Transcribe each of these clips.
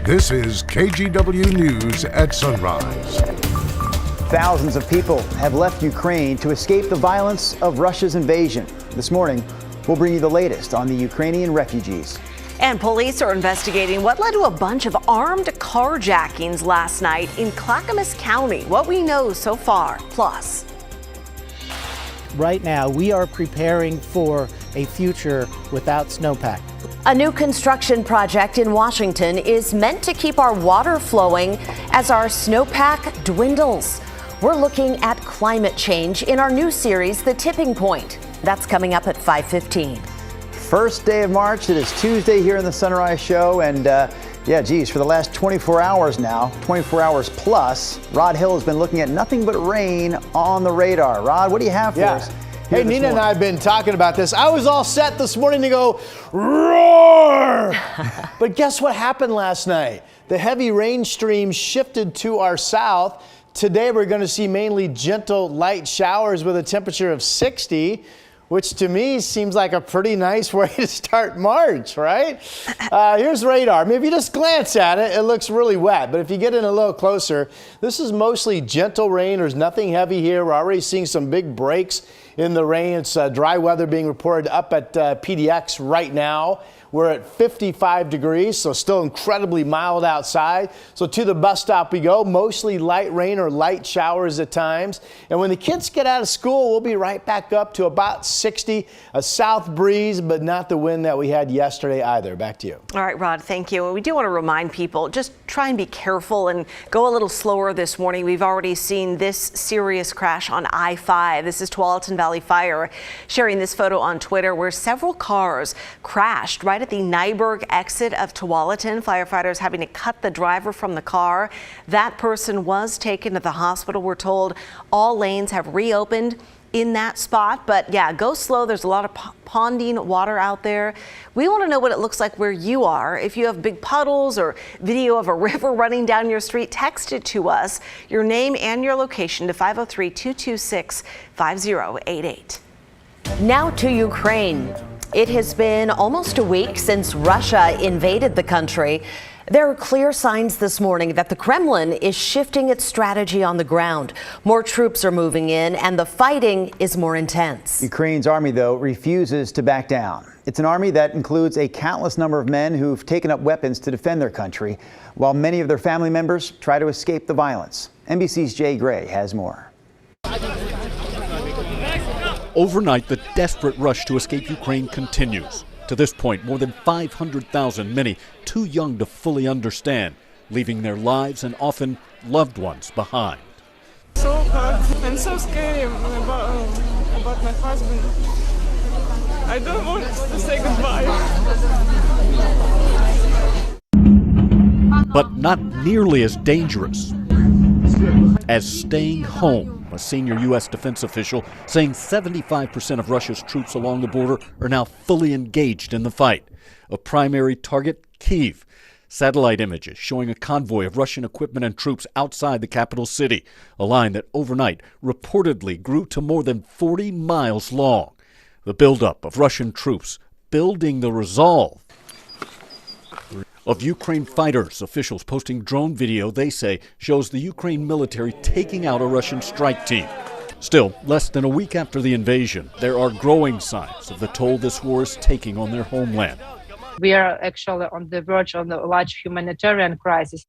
This is KGW News at Sunrise. Thousands of people have left Ukraine to escape the violence of Russia's invasion. This morning, we'll bring you the latest on the Ukrainian refugees. And police are investigating what led to a bunch of armed carjackings last night in Clackamas County. What we know so far, plus. Right now, we are preparing for a future without snowpack. A new construction project in Washington is meant to keep our water flowing as our snowpack dwindles. We're looking at climate change in our new series, The Tipping Point. That's coming up at 5:15. First day of March. It is Tuesday here in the Sunrise Show. And for the last 24 hours now, 24 hours plus, Rod Hill has been looking at nothing but rain on the radar. Rod, what do you have for us? Hey, Nina and I have been talking about this. I was all set this morning to go roar. But guess what happened last night? The heavy rain stream shifted to our south. Today we're going to see mainly gentle light showers with a temperature of 60, which to me seems like a pretty nice way to start March, right? Here's radar. I mean, if you just glance at it, it looks really wet. But if you get in a little closer, this is mostly gentle rain. There's nothing heavy here. We're already seeing some big breaks in the rain. It's dry weather being reported up at PDX right now. We're at 55 degrees, so still incredibly mild outside. So to the bus stop we go, mostly light rain or light showers at times. And when the kids get out of school, we'll be right back up to about 60, a south breeze, but not the wind that we had yesterday either. Back to you. All right, Rod, thank you. And we do want to remind people, just try and be careful and go a little slower this morning. We've already seen this serious crash on I-5. This is Tualatin Valley Fire sharing this photo on Twitter where several cars crashed right at the Nyberg exit of Tualatin. Firefighters having to cut the driver from the car. That person was taken to the hospital. We're told all lanes have reopened in that spot, but yeah, go slow. There's a lot of ponding water out there. We want to know what it looks like where you are. If you have big puddles or video of a river running down your street, text it to us, your name and your location to 503-226-5088. Now to Ukraine. It has been almost a week since Russia invaded the country. There are clear signs this morning that the Kremlin is shifting its strategy on the ground. More troops are moving in and the fighting is more intense. Ukraine's army, though, refuses to back down. It's an army that includes a countless number of men who've taken up weapons to defend their country, while many of their family members try to escape the violence. NBC's Jay Gray has more. Overnight, the desperate rush to escape Ukraine continues. To this point, more than 500,000, many too young to fully understand, leaving their lives and often loved ones behind. So hard and so scary about my husband. I don't want to say goodbye. But not nearly as dangerous as staying home. A senior U.S. defense official saying 75% of Russia's troops along the border are now fully engaged in the fight. A primary target, Kyiv. Satellite images showing a convoy of Russian equipment and troops outside the capital city, a line that overnight reportedly grew to more than 40 miles long. The buildup of Russian troops building the resolve of Ukraine fighters. Officials posting drone video they say shows the Ukraine military taking out a Russian strike team. Still, less than a week after the invasion, there are growing signs of the toll this war is taking on their homeland. We are actually on the verge of a large humanitarian crisis.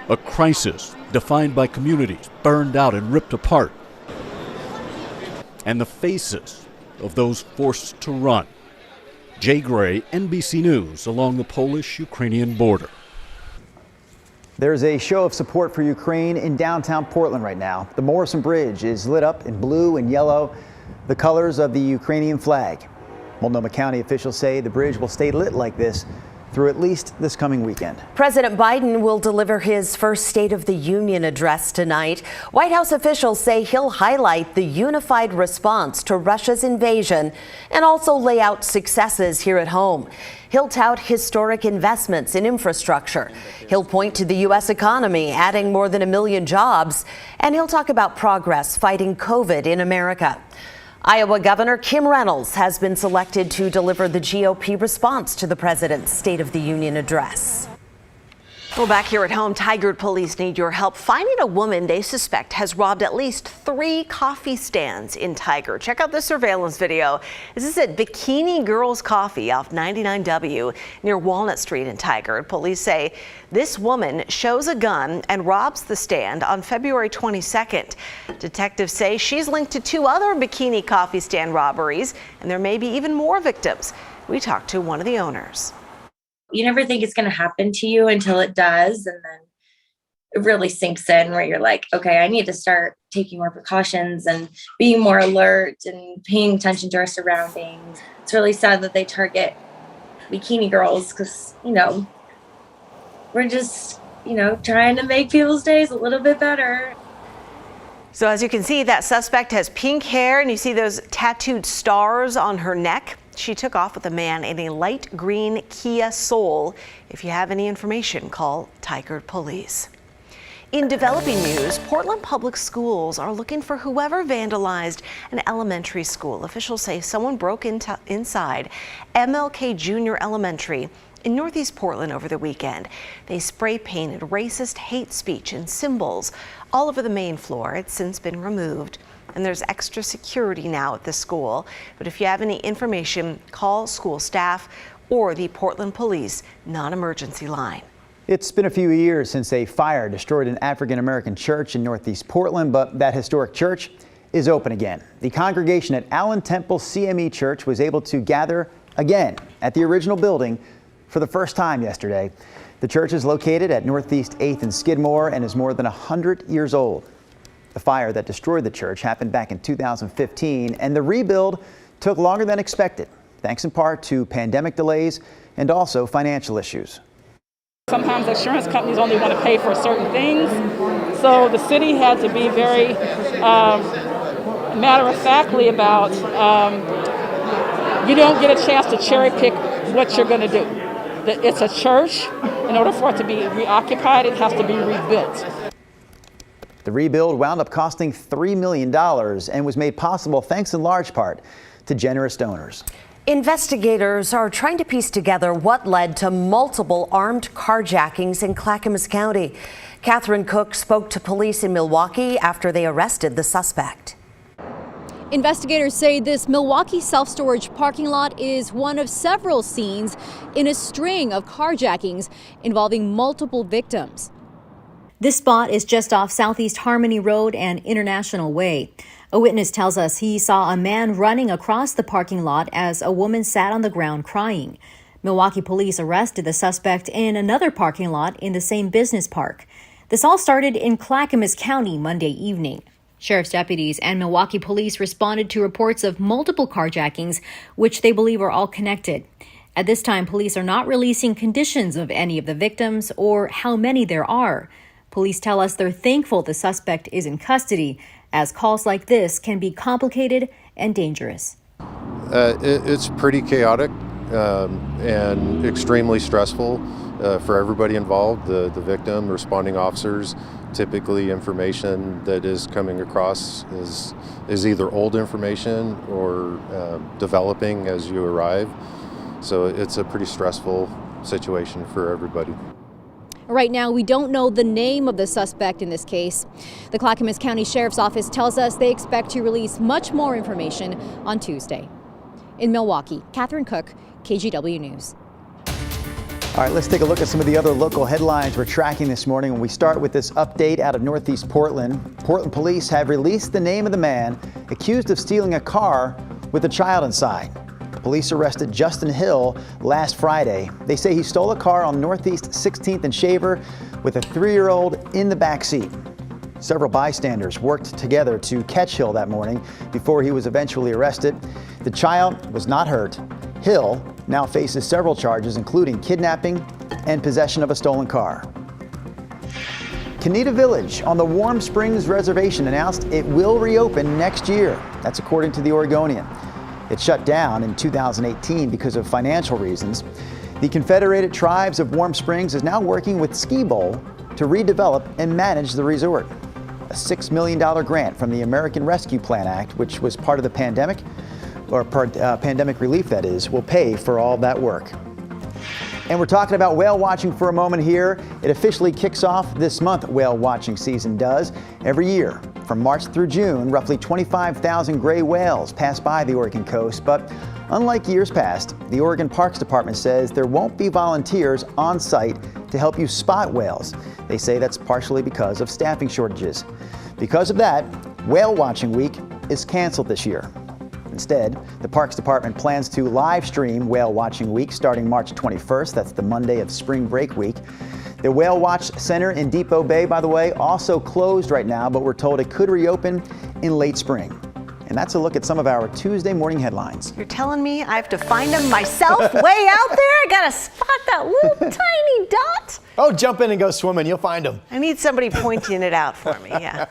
A crisis defined by communities burned out and ripped apart, and the faces of those forced to run. Jay Gray, NBC News, along the Polish-Ukrainian border. There's a show of support for Ukraine in downtown Portland right now. The Morrison Bridge is lit up in blue and yellow, the colors of the Ukrainian flag. Multnomah County officials say the bridge will stay lit like this through at least this coming weekend. President Biden will deliver his first State of the Union address tonight. White House officials say he'll highlight the unified response to Russia's invasion and also lay out successes here at home. He'll tout historic investments in infrastructure. He'll point to the U.S. economy, adding more than 1 million jobs, and he'll talk about progress fighting COVID in America. Iowa Governor Kim Reynolds has been selected to deliver the GOP response to the president's State of the Union address. Well, back here at home, Tigard police need your help finding a woman they suspect has robbed at least 3 coffee stands in Tigard. Check out the surveillance video. This is at Bikini Girls Coffee off 99W near Walnut Street in Tigard. Police say this woman shows a gun and robs the stand on February 22nd. Detectives say she's linked to 2 other bikini coffee stand robberies, and there may be even more victims. We talked to one of the owners. You never think it's going to happen to you until it does. And then it really sinks in where you're like, okay, I need to start taking more precautions and being more alert and paying attention to our surroundings. It's really sad that they target bikini girls because, we're just, trying to make people's days a little bit better. So as you can see, that suspect has pink hair and you see those tattooed stars on her neck. She took off with a man in a light green Kia Soul. If you have any information, call Tigard Police. In developing news, Portland Public Schools are looking for whoever vandalized an elementary school. Officials say someone broke inside MLK Junior Elementary in Northeast Portland over the weekend. They spray painted racist hate speech and symbols all over the main floor. It's since been removed. And there's extra security now at the school. But if you have any information, call school staff or the Portland Police non-emergency line. It's been a few years since a fire destroyed an African-American church in Northeast Portland, but that historic church is open again. The congregation at Allen Temple CME Church was able to gather again at the original building for the first time yesterday. The church is located at Northeast 8th and Skidmore and is more than 100 years old. The fire that destroyed the church happened back in 2015, and the rebuild took longer than expected, thanks in part to pandemic delays and also financial issues. Sometimes insurance companies only want to pay for certain things, so the city had to be very matter-of-factly about you don't get a chance to cherry pick what you're going to do. It's a church. In order for it to be reoccupied, it has to be rebuilt. The rebuild wound up costing $3 million and was made possible thanks in large part to generous donors. Investigators are trying to piece together what led to multiple armed carjackings in Clackamas County. Catherine Cook spoke to police in Milwaukee after they arrested the suspect. Investigators say this Milwaukee self-storage parking lot is one of several scenes in a string of carjackings involving multiple victims. This spot is just off Southeast Harmony Road and International Way. A witness tells us he saw a man running across the parking lot as a woman sat on the ground crying. Milwaukee police arrested the suspect in another parking lot in the same business park. This all started in Clackamas County Monday evening. Sheriff's deputies and Milwaukee police responded to reports of multiple carjackings, which they believe are all connected. At this time, police are not releasing conditions of any of the victims or how many there are. Police tell us they're thankful the suspect is in custody, as calls like this can be complicated and dangerous. It's pretty chaotic and extremely stressful for everybody involved, the victim, responding officers. Typically information that is coming across is either old information or developing as you arrive. So it's a pretty stressful situation for everybody. Right now, we don't know the name of the suspect in this case. The Clackamas County Sheriff's Office tells us they expect to release much more information on Tuesday. In Milwaukee, Catherine Cook, KGW News. All right, let's take a look at some of the other local headlines we're tracking this morning. When we start with this update out of Northeast Portland, Portland police have released the name of the man accused of stealing a car with a child inside. Police arrested Justin Hill last Friday. They say he stole a car on Northeast 16th and Shaver with a 3-year-old in the back seat. Several bystanders worked together to catch Hill that morning before he was eventually arrested. The child was not hurt. Hill now faces several charges, including kidnapping and possession of a stolen car. Canita Village on the Warm Springs Reservation announced it will reopen next year. That's according to the Oregonian. It shut down in 2018 because of financial reasons. The Confederated Tribes of Warm Springs is now working with Ski Bowl to redevelop and manage the resort. A $6 million grant from the American Rescue Plan Act, which was part of the pandemic, or pandemic relief that is, will pay for all that work. And we're talking about whale watching for a moment here. It officially kicks off this month, whale watching season does. Every year, from March through June, roughly 25,000 gray whales pass by the Oregon coast. But unlike years past, the Oregon Parks Department says there won't be volunteers on site to help you spot whales. They say that's partially because of staffing shortages. Because of that, Whale Watching Week is canceled this year. Instead, the Parks Department plans to live stream Whale Watching Week starting March 21st. That's the Monday of spring break week. The Whale Watch Center in Depot Bay, by the way, also closed right now, but we're told it could reopen in late spring. And that's a look at some of our Tuesday morning headlines. You're telling me I have to find them myself way out there? I gotta spot that little tiny dot? Oh, jump in and go swimming. You'll find them. I need somebody pointing it out for me, yeah.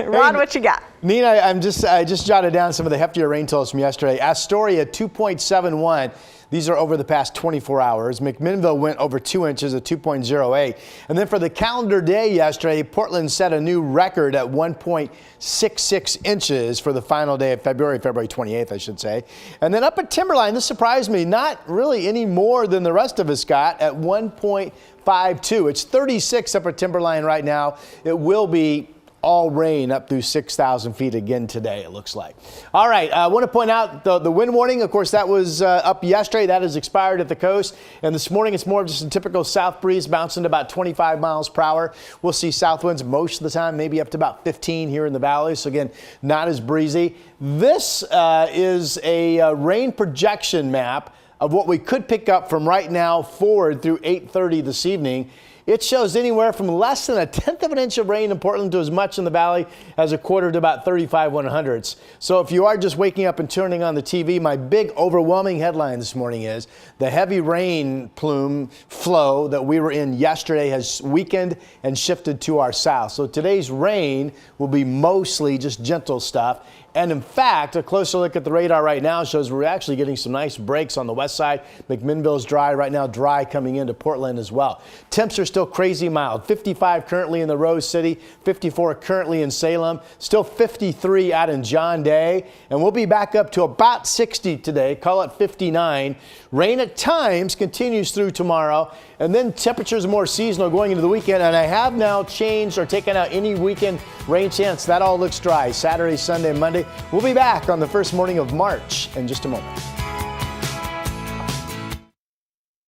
Ron, what you got? Nina, I just jotted down some of the heftier rain totals from yesterday. Astoria, 2.71. These are over the past 24 hours. McMinnville went over 2 inches at 2.08. And then for the calendar day yesterday, Portland set a new record at 1.66 inches for the final day of February 28th, I should say. And then up at Timberline, this surprised me, not really any more than the rest of us got at 1.52. It's 36 up at Timberline right now. It will be all rain up through 6,000 feet again today, it looks like. All right, I want to point out the wind warning. Of course, that was up yesterday. That has expired at the coast. And this morning, it's more of just a typical south breeze bouncing to about 25 miles per hour. We'll see south winds most of the time, maybe up to about 15 here in the valley. So again, not as breezy. This is a rain projection map of what we could pick up from right now forward through 8:30 this evening. It shows anywhere from less than 1/10 of an inch of rain in Portland to as much in the valley as a quarter to about 35 1/100ths. So if you are just waking up and turning on the TV, my big overwhelming headline this morning is the heavy rain plume flow that we were in yesterday has weakened and shifted to our south. So today's rain will be mostly just gentle stuff. And in fact, a closer look at the radar right now shows we're actually getting some nice breaks on the west side. McMinnville's dry right now, dry coming into Portland as well. Temps are still crazy mild. 55 currently in the Rose City, 54 currently in Salem, still 53 out in John Day. And we'll be back up to about 60 today, call it 59. Rain at times continues through tomorrow. And then temperatures are more seasonal going into the weekend. And I have now changed or taken out any weekend rain chance. That all looks dry. Saturday, Sunday, Monday. We'll be back on the first morning of March in just a moment.